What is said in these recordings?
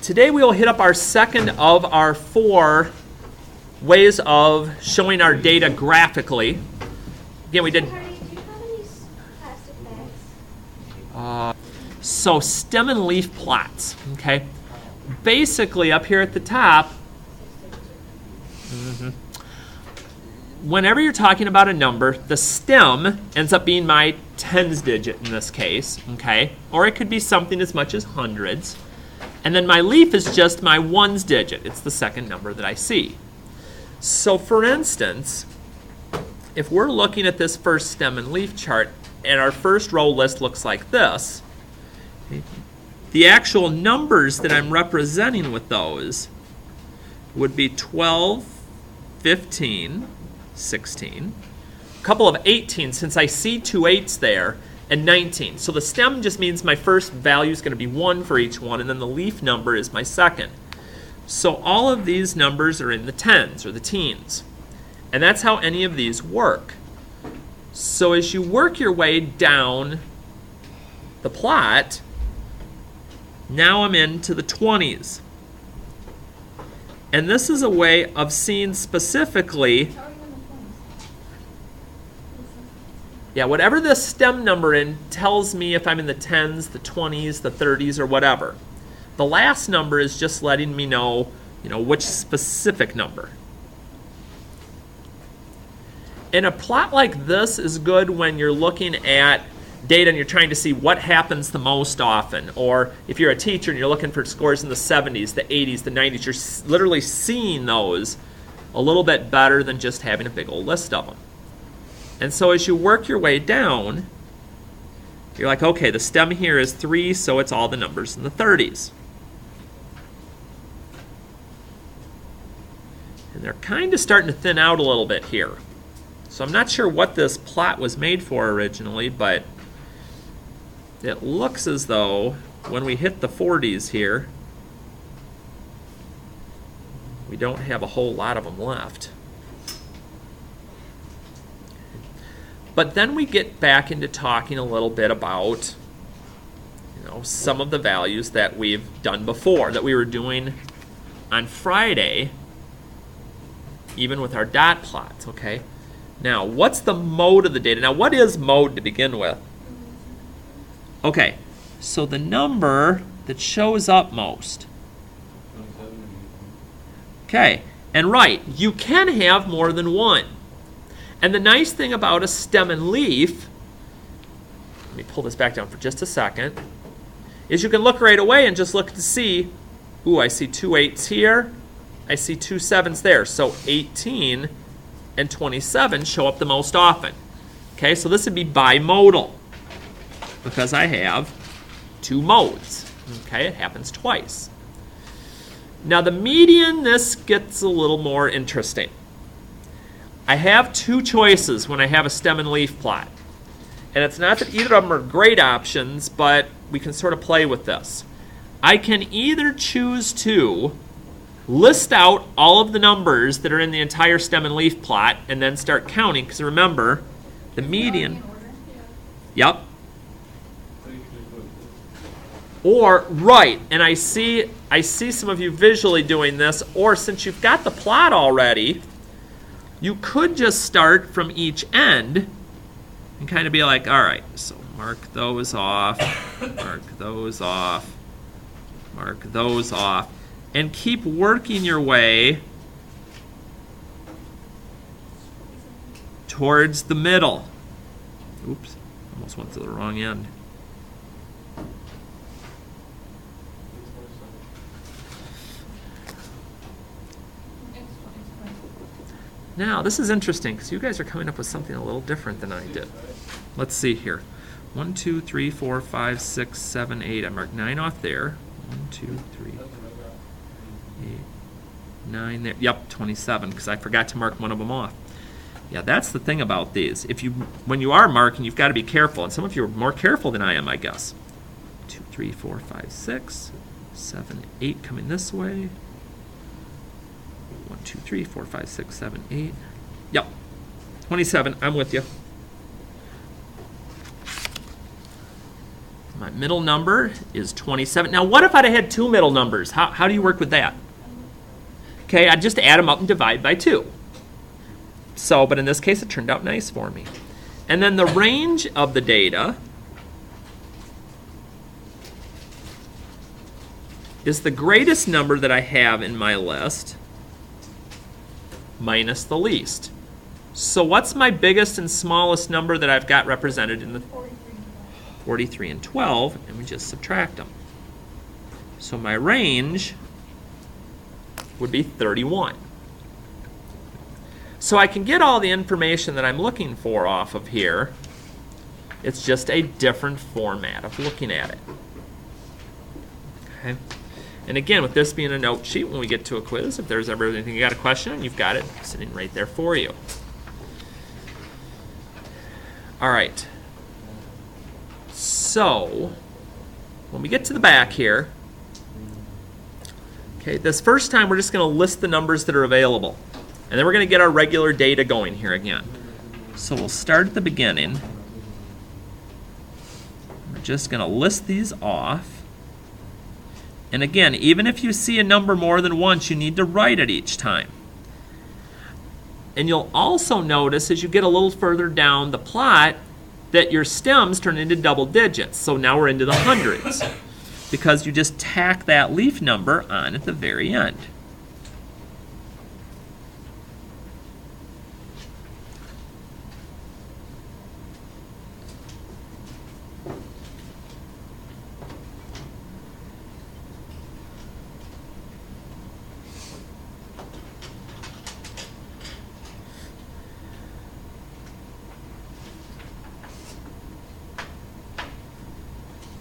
Today we will hit up our second of our 4 ways of showing our data graphically. Again, we did... Hardy, do you have any plastic bags? So stem and leaf plots, okay? Basically, up here at the top, whenever you're talking about a number, the stem ends up being my tens digit in this case, okay? Or it could be something as much as hundreds. And then my leaf is just my ones digit. It's the second number that I see. So for instance, if we're looking at this first stem and leaf chart, and our first row list looks like this, the actual numbers that I'm representing with those would be 12, 15, 16, a couple of 18 since I see 2 8s there, and 19. So the stem just means my first value is going to be 1 for each one, and then the leaf number is my second. So all of these numbers are in the tens or the teens. And that's how any of these work. So as you work your way down the plot, now I'm into the 20s. And this is a way of seeing specifically, whatever this stem number in tells me if I'm in the 10s, the 20s, the 30s, or whatever. The last number is just letting me know, which specific number. And a plot like this is good when you're looking at data and you're trying to see what happens the most often. Or if you're a teacher and you're looking for scores in the 70s, the 80s, the 90s, you're literally seeing those a little bit better than just having a big old list of them. And so as you work your way down, you're like, okay, the stem here is 3, so it's all the numbers in the 30s. And they're kind of starting to thin out a little bit here. So I'm not sure what this plot was made for originally, but it looks as though when we hit the 40s here, we don't have a whole lot of them left. But then we get back into talking a little bit about some of the values that we've done before, that we were doing on Friday, even with our dot plots, okay? Now, what's the mode of the data? Now, what is mode to begin with? Okay, so the number that shows up most. Okay, and right, you can have more than one. And the nice thing about a stem and leaf, let me pull this back down for just a second, is you can look right away and just look to see, ooh, I see 2 8s here, I see 2 7s there. So 18 and 27 show up the most often. Okay, so this would be bimodal because I have 2 modes. Okay, it happens twice. Now the median, this gets a little more interesting. I have 2 choices when I have a stem and leaf plot. And it's not that either of them are great options, but we can sort of play with this. I can either choose to list out all of the numbers that are in the entire stem and leaf plot and then start counting, because remember, the median... Yep. Or, right, and I see some of you visually doing this, or since you've got the plot already, you could just start from each end and kind of be like, all right, so mark those off, mark those off, mark those off, and keep working your way towards the middle. Oops, almost went to the wrong end. Now, this is interesting because you guys are coming up with something a little different than I did. Let's see here. 1, 2, 3, 4, 5, 6, 7, 8. I marked 9 off there. 1, 2, 3, 8, 9 there. Yep, 27 because I forgot to mark one of them off. Yeah, that's the thing about these. When you are marking, you've got to be careful. And some of you are more careful than I am, I guess. 2, 3, 4, 5, 6, 7, 8 coming this way. 1, 2, 3, 4, 5, 6, 7, 8. Yep. 27. I'm with you. My middle number is 27. Now, what if I'd have had two middle numbers? How do you work with that? Okay, I'd just add them up and divide by 2. So, but in this case, it turned out nice for me. And then the range of the data is the greatest number that I have in my list minus the least. So what's my biggest and smallest number that I've got represented in the 43 and 12, and we just subtract them. So my range would be 31. So I can get all the information that I'm looking for off of here. It's just a different format of looking at it. Okay. And again, with this being a note sheet, when we get to a quiz, if there's ever anything you got a question, you've got it sitting right there for you. All right. So, when we get to the back here, okay, this first time we're just going to list the numbers that are available. And then we're going to get our regular data going here again. So we'll start at the beginning. We're just going to list these off. And again, even if you see a number more than once, you need to write it each time. And you'll also notice as you get a little further down the plot that your stems turn into double digits. So now we're into the hundreds because you just tack that leaf number on at the very end.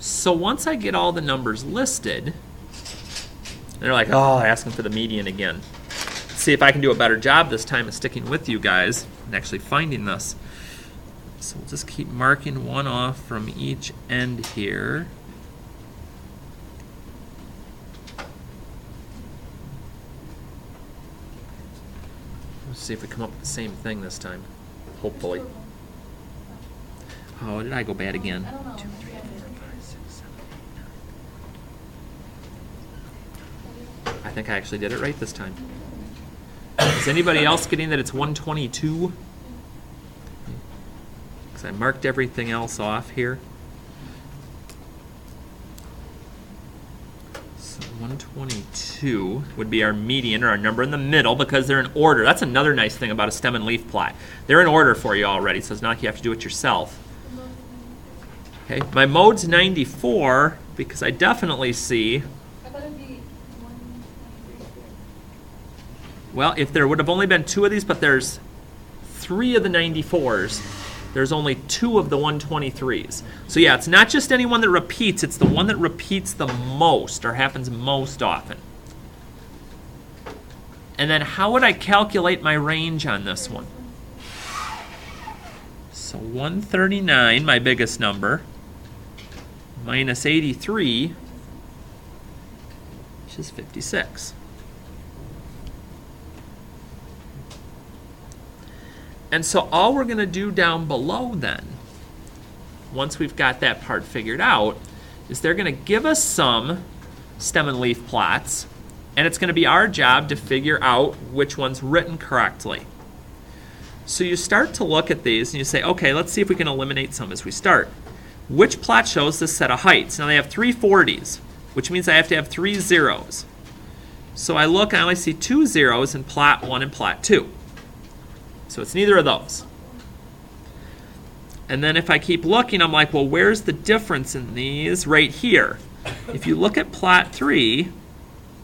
So once I get all the numbers listed, they're like, oh, asking for the median again. Let's see if I can do a better job this time of sticking with you guys and actually finding this. So we'll just keep marking one off from each end here. Let's see if we come up with the same thing this time, hopefully. Oh, did I go bad again? 2, 3, 4, 5, 6, 7, 8, 9. I think I actually did it right this time. Is anybody else getting that it's 122? Because I marked everything else off here. So 122 would be our median, or our number in the middle, because they're in order. That's another nice thing about a stem and leaf plot. They're in order for you already, so it's not like you have to do it yourself. Okay, my mode's 94 because I definitely see. I thought it'd be 123. Well, if there would have only been 2 of these, but there's 3 of the 94s, there's only 2 of the 123s. So yeah, it's not just any one that repeats, it's the one that repeats the most or happens most often. And then how would I calculate my range on this one? So 139, my biggest number, minus 83, which is 56. And so all we're going to do down below then, once we've got that part figured out, is they're going to give us some stem and leaf plots, and it's going to be our job to figure out which one's written correctly. So you start to look at these and you say, okay, let's see if we can eliminate some as we start. Which plot shows this set of heights? Now they have 3 40s, which means I have to have 3 zeros. So I look, I only see 2 zeros in plot 1 and plot 2. So it's neither of those. And then if I keep looking, I'm like, well, where's the difference in these? Right here. If you look at plot 3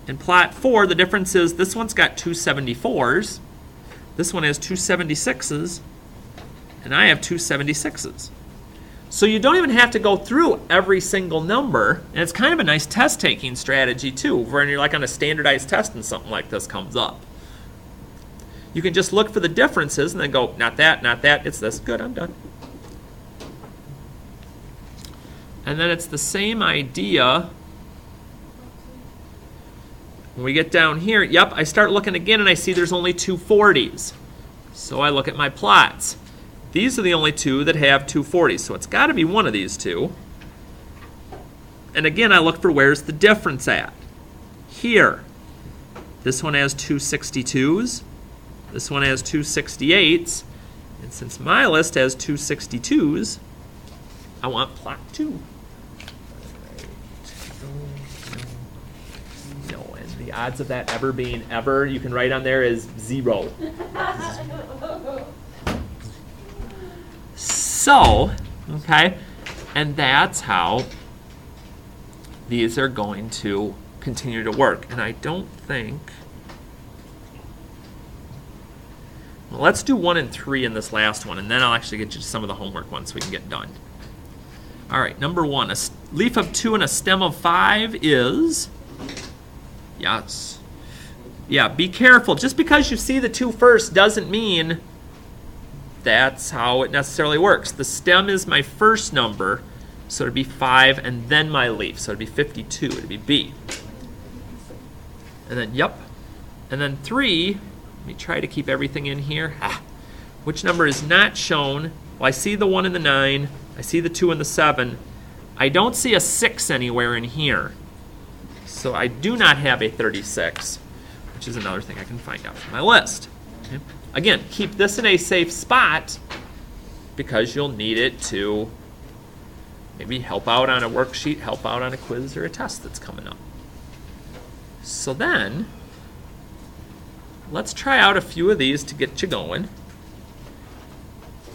and plot 4, the difference is this one's got 2 74s, this one has 2 76s, and I have 2 76s. So you don't even have to go through every single number, and it's kind of a nice test-taking strategy too, when you're like on a standardized test and something like this comes up. You can just look for the differences and then go, not that, it's this. Good, I'm done. And then it's the same idea when we get down here. Yep, I start looking again and I see there's only 2 40s. So I look at my plots. These are the only 2 that have 2 40s, so it's got to be one of these 2. And again, I look for where's the difference at. Here. This one has two 62s. This one has two 68s. And since my list has two 62s, I want plot 2. No, and the odds of that ever being ever, you can write on there, is 0. So, okay, and that's how these are going to continue to work. And I don't think, well, let's do 1 and 3 in this last one, and then I'll actually get you to some of the homework ones so we can get done. All right, number 1, a leaf of 2 and a stem of 5 is, yes. Yeah, be careful. Just because you see the 2 first doesn't mean that's how it necessarily works. The stem is my first number, so it'd be 5, and then my leaf, so it'd be 52. It'd be B. And then, yep. And then 3, let me try to keep everything in here. Which number is not shown? Well, I see the 1 and the 9. I see the 2 and the 7. I don't see a 6 anywhere in here. So I do not have a 36, which is another thing I can find out from my list. Okay. Again, keep this in a safe spot because you'll need it to maybe help out on a worksheet, help out on a quiz or a test that's coming up. So then, let's try out a few of these to get you going.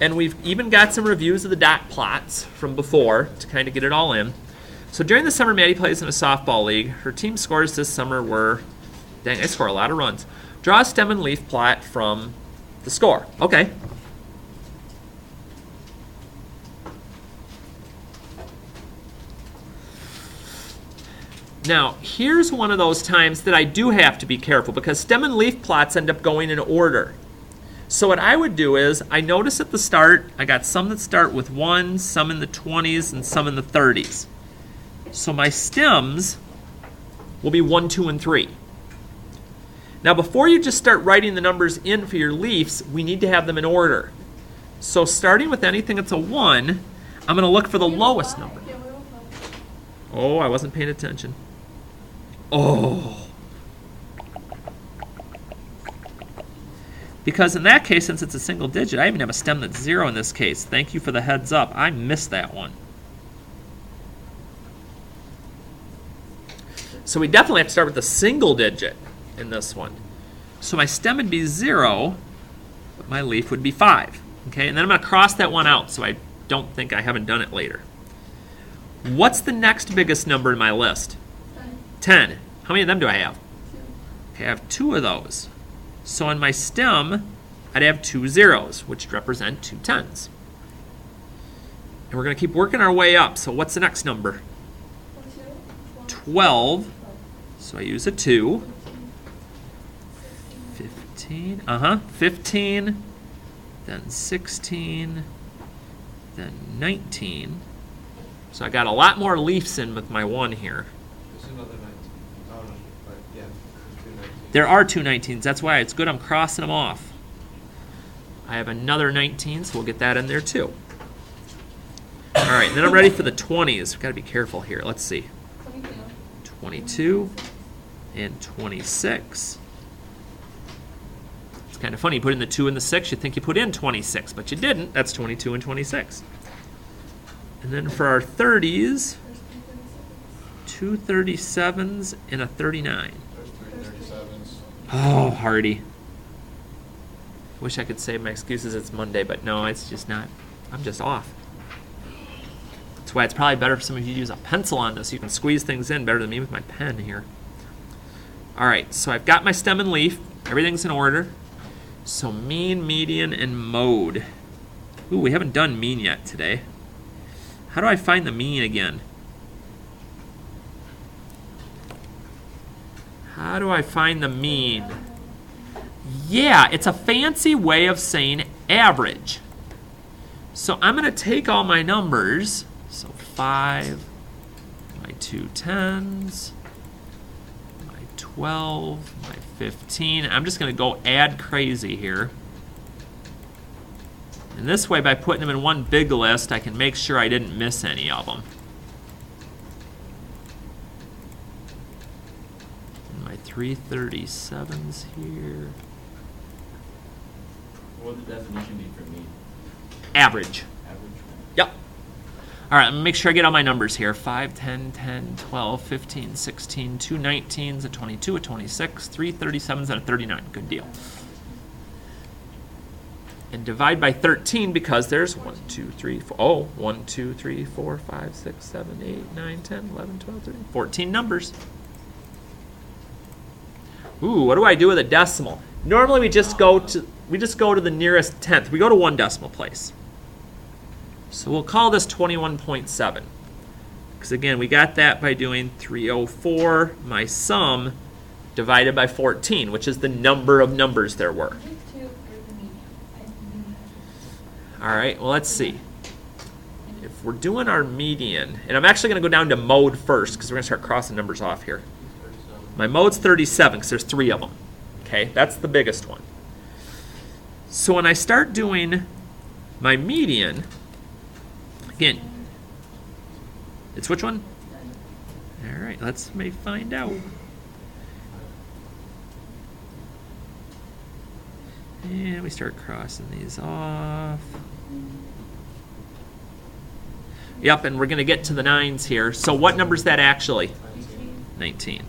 And we've even got some reviews of the dot plots from before to kind of get it all in. So during the summer Maddie plays in a softball league. Her team scores this summer were, dang, I score a lot of runs. Draw a stem and leaf plot from the score. Okay. Now, here's one of those times that I do have to be careful because stem and leaf plots end up going in order. So what I would do is, I notice at the start, I got some that start with 1, some in the 20s, and some in the 30s. So my stems will be 1, 2, and 3. Now before you just start writing the numbers in for your leaves, we need to have them in order. So starting with anything that's a 1, I'm going to look for the lowest number. Oh, I wasn't paying attention. Oh. Because in that case, since it's a single digit, I even have a stem that's 0 in this case. Thank you for the heads up. I missed that one. So we definitely have to start with a single digit in this one. So my stem would be 0, but my leaf would be 5. Okay, and then I'm going to cross that one out so I don't think I haven't done it later. What's the next biggest number in my list? 10. How many of them do I have? 2. Okay, I have 2 of those. So on my stem, I'd have 2 zeros, which represent 2 10s. And we're going to keep working our way up. So what's the next number? 12. So I use a 2. 15. 15. Then 16. Then 19. So I got a lot more leaves in with my 1 here. There's another 19. Oh, no, but yeah, there's 2 19s. There are 2 19s. That's why it's good I'm crossing them off. I have another 19, so we'll get that in there too. All right, then I'm ready for the 20s. We've got to be careful here. Let's see. 22 and 26. It's kind of funny. You put in the 2 and the 6. You'd think you put in 26, but you didn't. That's 22 and 26. And then for our 30s, 2 37s and a 39. There's 3 37s. Oh, Hardy. Wish I could say my excuses it's Monday, but no, it's just not. I'm just off. That's why it's probably better for some of you to use a pencil on this. You can squeeze things in better than me with my pen here. All right, so I've got my stem and leaf. Everything's in order. So mean, median, and mode. Ooh, we haven't done mean yet today. How do I find the mean again? How do I find the mean? Yeah, it's a fancy way of saying average. So I'm going to take all my numbers. So 5, my 2 10s, my 12, my 15. I'm just going to go add crazy here. And this way, by putting them in one big list, I can make sure I didn't miss any of them. 337's here. What would the definition be for me? Average. Average? Yep. All right, make sure I get all my numbers here. 5, 10, 10, 12, 15, 16, 2 19s, a 22, a 26, 3 37s, and a 39. Good deal. And divide by 13 because there's 1, 2, 3, 4. Oh, 1, 2, 3, 4, 5, 6, 7, 8, 9, 10, 11, 12, 13, 14 numbers. Ooh, what do I do with a decimal? Normally we just go to the nearest tenth. We go to 1 decimal place. So we'll call this 21.7. Because again, we got that by doing 304, my sum, divided by 14, which is the number of numbers there were. All right, well, let's see. If we're doing our median, and I'm actually going to go down to mode first because we're going to start crossing numbers off here. My mode's 37 because there's 3 of them. Okay, that's the biggest one. So when I start doing my median, again, it's which one? All right, let's find out. And we start crossing these off. Yep, and we're going to get to the 9s here. So what number is that actually? 19.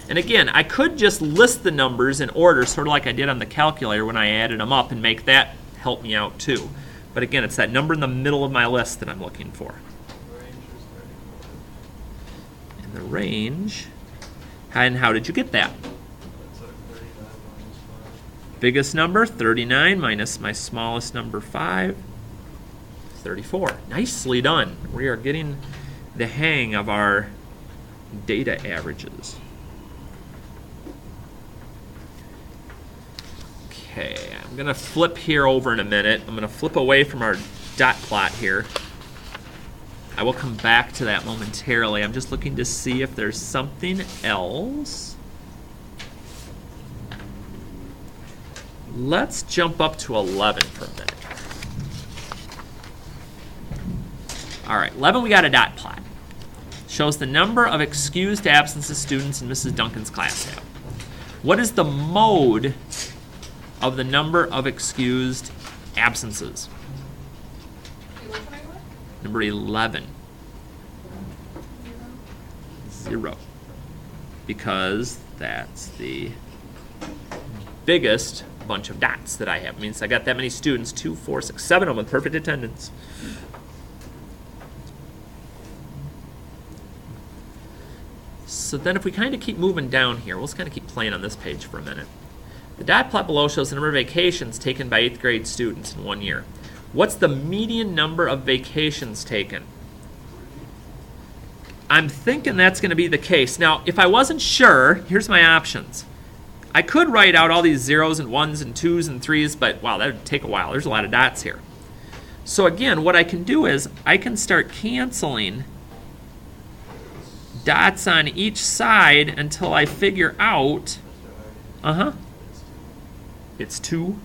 And again, I could just list the numbers in order, sort of like I did on the calculator when I added them up, and make that help me out too. But again, it's that number in the middle of my list that I'm looking for. And the range, and how did you get that? Biggest number, 39, minus my smallest number, 5, 34. Nicely done. We are getting the hang of our data averages. Okay, I'm going to flip here over in a minute. I'm going to flip away from our dot plot here. I will come back to that momentarily. I'm just looking to see if there's something else. Let's jump up to 11 for a minute. All right, 11, we got a dot plot. Shows the number of excused absences students in Mrs. Duncan's class have. What is the mode of the number of excused absences? Number 11. 0. Because that's the biggest bunch of dots that I have. It means I got that many students, 2, 4, 6, 7 of them with perfect attendance. So then if we kind of keep moving down here, we'll just kind of keep playing on this page for a minute. The dot plot below shows the number of vacations taken by 8th grade students in 1 year. What's the median number of vacations taken? I'm thinking that's going to be the case. Now, if I wasn't sure, here's my options. I could write out all these 0s and 1s and 2s and 3s, but wow, that would take a while. There's a lot of dots here. So again, what I can do is I can start canceling dots on each side until I figure out, it's 2.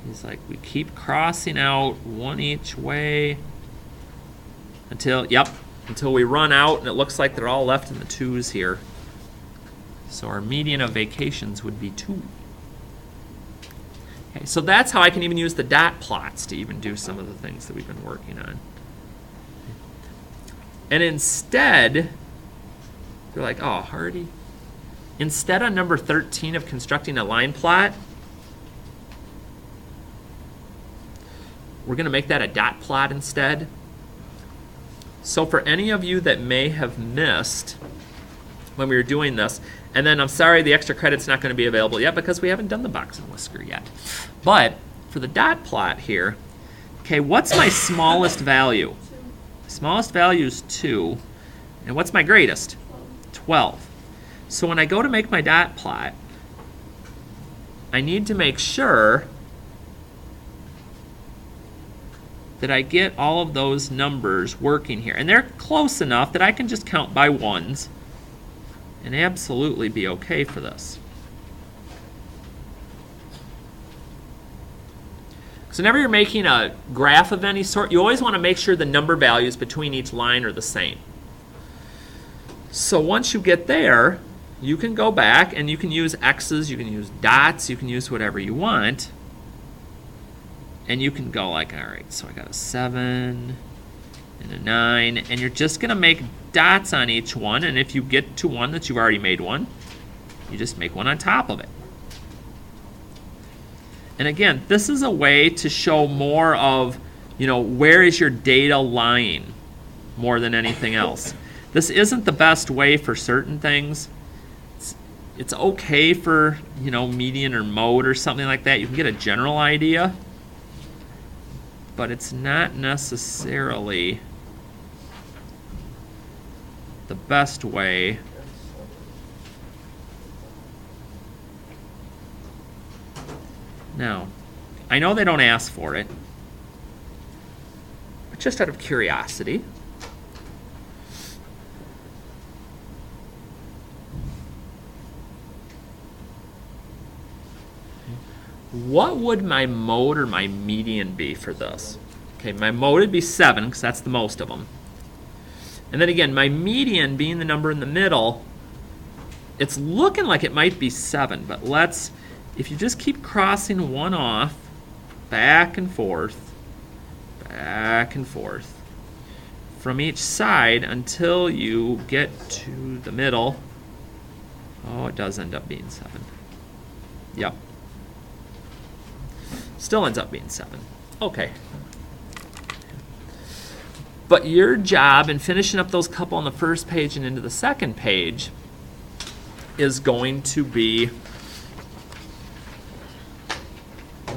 He's like, we keep crossing out 1 each way until we run out, and it looks like they're all left in the 2s here. So our median of vacations would be 2. Okay, so that's how I can even use the dot plots to even do some of the things that we've been working on. And instead, they're like, oh, Hardy. Instead on number 13 of constructing a line plot, we're going to make that a dot plot instead. So for any of you that may have missed when we were doing this, and then I'm sorry the extra credit's not going to be available yet because we haven't done the box and whisker yet. But for the dot plot here, okay, what's my smallest value? Smallest value is 2. And what's my greatest? 12. So when I go to make my dot plot, I need to make sure that I get all of those numbers working here. And they're close enough that I can just count by 1s and absolutely be okay for this. So whenever you're making a graph of any sort, you always want to make sure the number values between each line are the same. So once you get there, you can go back and you can use X's, you can use dots, you can use whatever you want. And you can go like, all right, so I got a 7 and a 9, and you're just going to make dots on each one, and if you get to one that you've already made one, you just make one on top of it. And again, this is a way to show more of, where is your data lying more than anything else. This isn't the best way for certain things. It's okay for, median or mode or something like that. You can get a general idea, but it's not necessarily the best way. Now, I know they don't ask for it, but just out of curiosity, what would my mode or my median be for this? Okay, my mode would be 7, because that's the most of them. And then again, my median being the number in the middle, it's looking like it might be 7, but if you just keep crossing one off, back and forth, from each side until you get to the middle, oh, it does end up being 7. Yep. Still ends up being 7. Okay. But your job in finishing up those couple on the first page and into the second page is going to be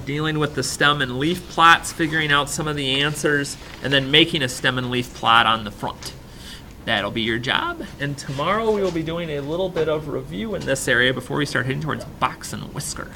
dealing with the stem and leaf plots, figuring out some of the answers, and then making a stem and leaf plot on the front. That'll be your job. And tomorrow we will be doing a little bit of review in this area before we start heading towards box and whisker.